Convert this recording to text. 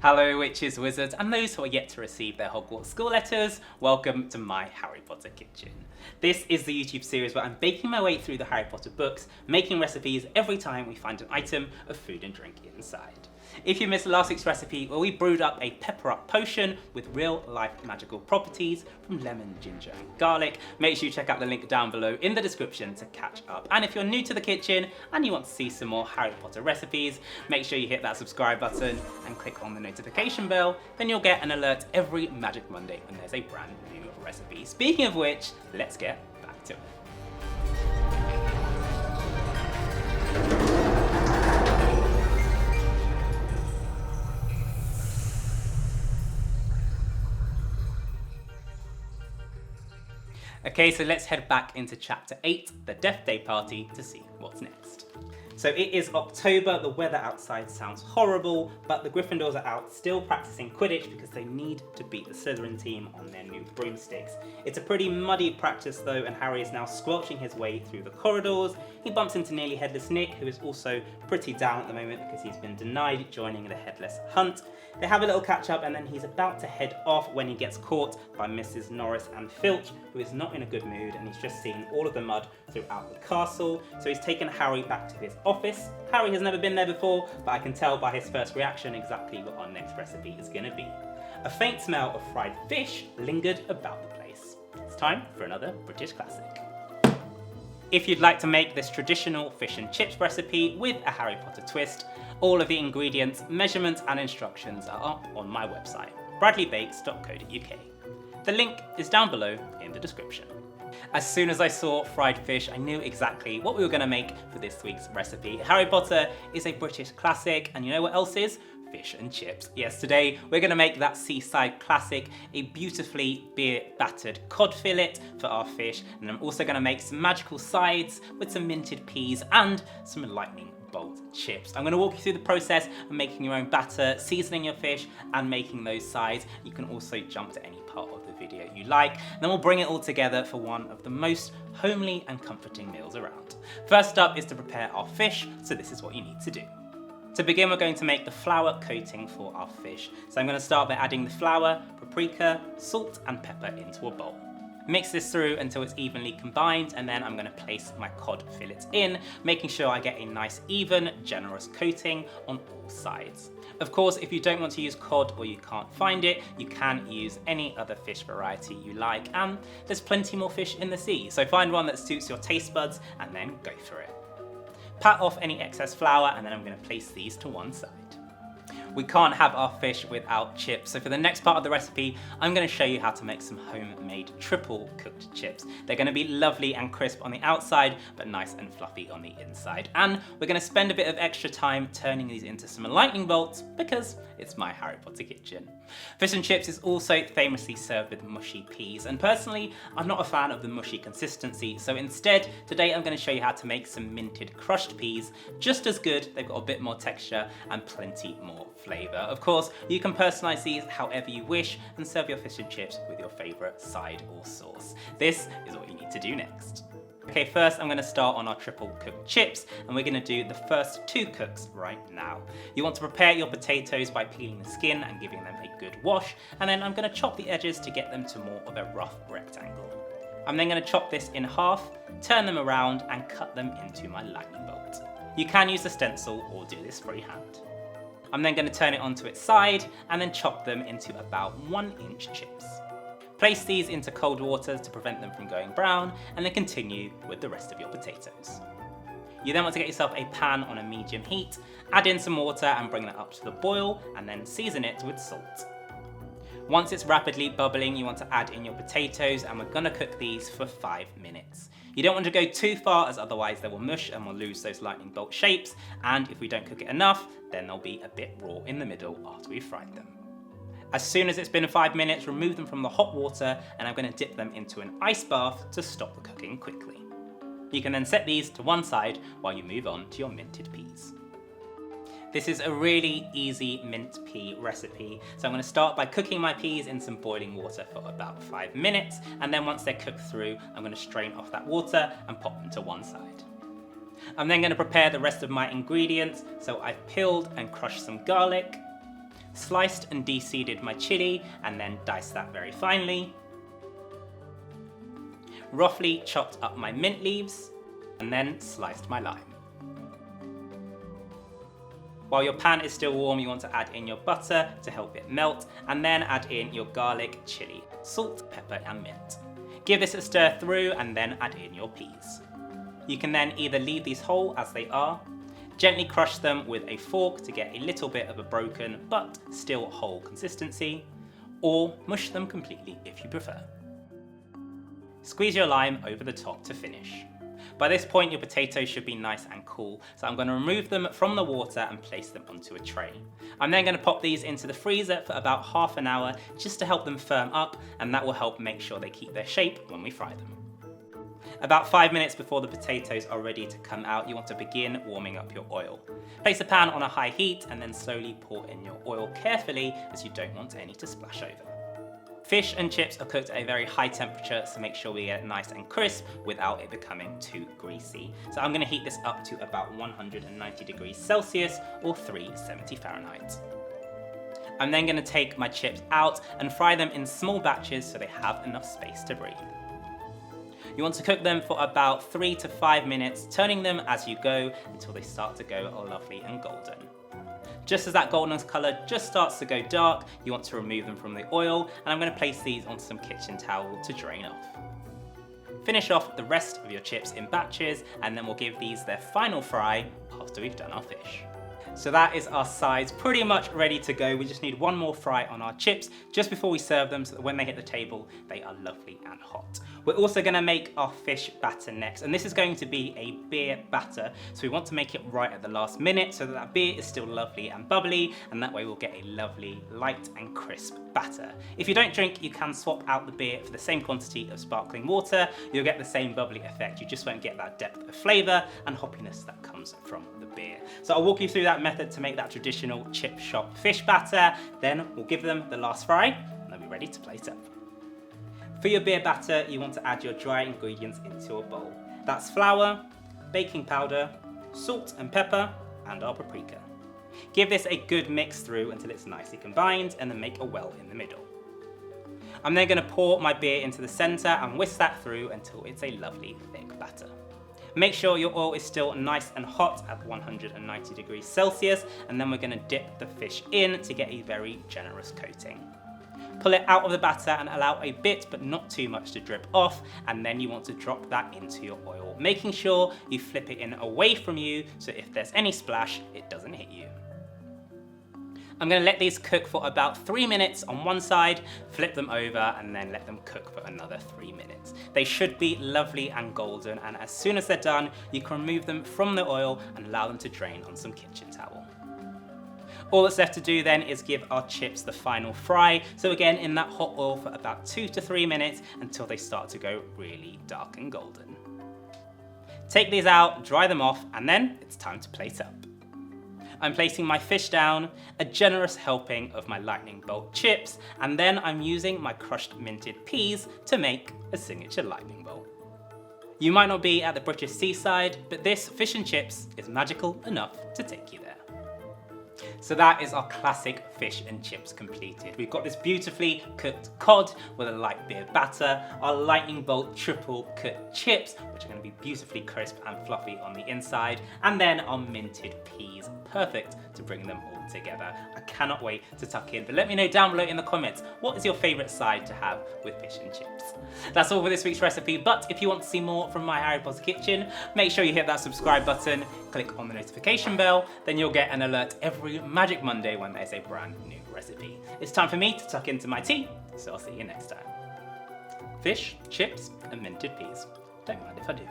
Hello witches, wizards, and those who are yet to receive their Hogwarts school letters, welcome to my Harry Potter kitchen. This is the YouTube series where I'm baking my way through the Harry Potter books, making recipes every time we find an item of food and drink inside. If you missed last week's recipe where we brewed up a pepper up potion with real life magical properties from lemon, ginger and garlic, make sure you check out the link down below in the description to catch up. And if you're new to the kitchen and you want to see some more Harry Potter recipes, make sure you hit that subscribe button and click on the notification bell, then you'll get an alert every Magic Monday when there's a brand new recipe. Speaking of which, let's get back to it. Okay, so let's head back into chapter 8, the Death Day Party, to see what's next. So it is October, the weather outside sounds horrible, but the Gryffindors are out still practicing Quidditch because they need to beat the Slytherin team on their new broomsticks. It's a pretty muddy practice though, and Harry is now squelching his way through the corridors. He bumps into nearly headless Nick, who is also pretty down at the moment because he's been denied joining the headless hunt. They have a little catch up and then he's about to head off when he gets caught by Mrs. Norris and Filch, who is not in a good mood, and he's just seen all of the mud throughout the castle. So he's taken Harry back to his office. Harry has never been there before, but I can tell by his first reaction exactly what our next recipe is going to be. A faint smell of fried fish lingered about the place. It's time for another British classic. If you'd like to make this traditional fish and chips recipe with a Harry Potter twist, all of the ingredients, measurements and instructions are up on my website, bradleybakes.co.uk. The link is down below in the description. As soon as I saw fried fish, I knew exactly what we were going to make for this week's recipe. Harry Potter is a British classic, and you know what else is? Fish and chips. Yes, today we're going to make that seaside classic, a beautifully beer-battered cod fillet for our fish, and I'm also going to make some magical sides with some minted peas and some lightning bolt chips. I'm going to walk you through the process of making your own batter, seasoning your fish and making those sides. You can also jump to any part of the video you like, and then we'll bring it all together for one of the most homely and comforting meals around. First up is to prepare our fish, so this is what you need to do. To begin, we're going to make the flour coating for our fish. So I'm going to start by adding the flour, paprika, salt and pepper into a bowl. Mix this through until it's evenly combined, and then I'm going to place my cod fillet in, making sure I get a nice even, generous coating on all sides. Of course, if you don't want to use cod or you can't find it, you can use any other fish variety you like, and there's plenty more fish in the sea, so find one that suits your taste buds and then go for it. Pat off any excess flour, and then I'm going to place these to one side. We can't have our fish without chips, so for the next part of the recipe, I'm going to show you how to make some homemade triple cooked chips. They're going to be lovely and crisp on the outside, but nice and fluffy on the inside. And we're going to spend a bit of extra time turning these into some lightning bolts because it's my Harry Potter kitchen. Fish and chips is also famously served with mushy peas, and personally, I'm not a fan of the mushy consistency, so instead, today I'm going to show you how to make some minted crushed peas. Just as good, they've got a bit more texture and plenty more flavour. Of course, you can personalise these however you wish and serve your fish and chips with your favourite side or sauce. This is what you need to do next. Okay, first I'm going to start on our triple cooked chips, and we're going to do the first 2 cooks right now. You want to prepare your potatoes by peeling the skin and giving them a good wash, and then I'm going to chop the edges to get them to more of a rough rectangle. I'm then going to chop this in half, turn them around and cut them into my lightning bolt. You can use a stencil or do this freehand. I'm then going to turn it onto its side and then chop them into about 1-inch chips. Place these into cold water to prevent them from going brown, and then continue with the rest of your potatoes. You then want to get yourself a pan on a medium heat, add in some water and bring that up to the boil, and then season it with salt. Once it's rapidly bubbling, you want to add in your potatoes, and we're going to cook these for 5 minutes. You don't want to go too far, as otherwise they will mush and we'll lose those lightning bolt shapes, and if we don't cook it enough, then they'll be a bit raw in the middle after we've fried them. As soon as it's been 5 minutes, remove them from the hot water, and I'm going to dip them into an ice bath to stop the cooking quickly. You can then set these to one side while you move on to your minted peas. This is a really easy mint pea recipe, so I'm going to start by cooking my peas in some boiling water for about 5 minutes, and then once they're cooked through, I'm going to strain off that water and pop them to one side. I'm then going to prepare the rest of my ingredients, so I've peeled and crushed some garlic, sliced and de-seeded my chili and then diced that very finely. Roughly chopped up my mint leaves and then sliced my lime. While your pan is still warm, you want to add in your butter to help it melt, and then add in your garlic, chili, salt, pepper and mint. Give this a stir through and then add in your peas. You can then either leave these whole as they are, gently crush them with a fork to get a little bit of a broken but still whole consistency, or mush them completely if you prefer. Squeeze your lime over the top to finish. By this point, your potatoes should be nice and cool, so I'm going to remove them from the water and place them onto a tray. I'm then going to pop these into the freezer for about half an hour just to help them firm up, and that will help make sure they keep their shape when we fry them. About 5 minutes before the potatoes are ready to come out, you want to begin warming up your oil. Place the pan on a high heat and then slowly pour in your oil carefully, as you don't want any to splash over. Fish and chips are cooked at a very high temperature, so make sure we get it nice and crisp without it becoming too greasy. So I'm going to heat this up to about 190 degrees Celsius or 370 Fahrenheit. I'm then going to take my chips out and fry them in small batches so they have enough space to breathe. You want to cook them for about 3 to 5 minutes, turning them as you go until they start to go lovely and golden. Just as that golden colour just starts to go dark, you want to remove them from the oil, and I'm going to place these onto some kitchen towel to drain off. Finish off the rest of your chips in batches, and then we'll give these their final fry after we've done our fish. So that is our sides pretty much ready to go. We just need one more fry on our chips just before we serve them so that when they hit the table, they are lovely and hot. We're also going to make our fish batter next, and this is going to be a beer batter. So we want to make it right at the last minute so that that beer is still lovely and bubbly, and that way we'll get a lovely light and crisp batter. If you don't drink, you can swap out the beer for the same quantity of sparkling water. You'll get the same bubbly effect. You just won't get that depth of flavour and hoppiness that comes from the beer. So I'll walk you through that method to make that traditional chip shop fish batter. Then we'll give them the last fry and they'll be ready to plate up. For your beer batter, you want to add your dry ingredients into a bowl. That's flour, baking powder, salt and pepper, and our paprika. Give this a good mix through until it's nicely combined, and then make a well in the middle. I'm then going to pour my beer into the centre and whisk that through until it's a lovely thick batter. Make sure your oil is still nice and hot at 190 degrees Celsius, and then we're going to dip the fish in to get a very generous coating. Pull it out of the batter and allow a bit but not too much to drip off, and then you want to drop that into your oil, making sure you flip it in away from you so if there's any splash, it doesn't hit you. I'm going to let these cook for about 3 minutes on one side, flip them over and then let them cook for another 3 minutes. They should be lovely and golden, and as soon as they're done, you can remove them from the oil and allow them to drain on some kitchen towel. All that's left to do then is give our chips the final fry. So again, in that hot oil for about 2 to 3 minutes until they start to go really dark and golden. Take these out, dry them off, and then it's time to plate up. I'm placing my fish down, a generous helping of my lightning bolt chips, and then I'm using my crushed minted peas to make a signature lightning bolt. You might not be at the British seaside, but this fish and chips is magical enough to take you there. So that is our classic fish and chips completed. We've got this beautifully cooked cod with a light beer batter, our lightning bolt triple cooked chips, which are going to be beautifully crisp and fluffy on the inside, and then our minted peas, perfect to bring them all together. I cannot wait to tuck in, but let me know down below in the comments, what is your favourite side to have with fish and chips? That's all for this week's recipe, but if you want to see more from my Harry Potter kitchen, make sure you hit that subscribe button, click on the notification bell, then you'll get an alert every Magic Monday when there's a brand new recipe. It's time for me to tuck into my tea, so I'll see you next time. Fish, chips, and minted peas. Don't mind if I do.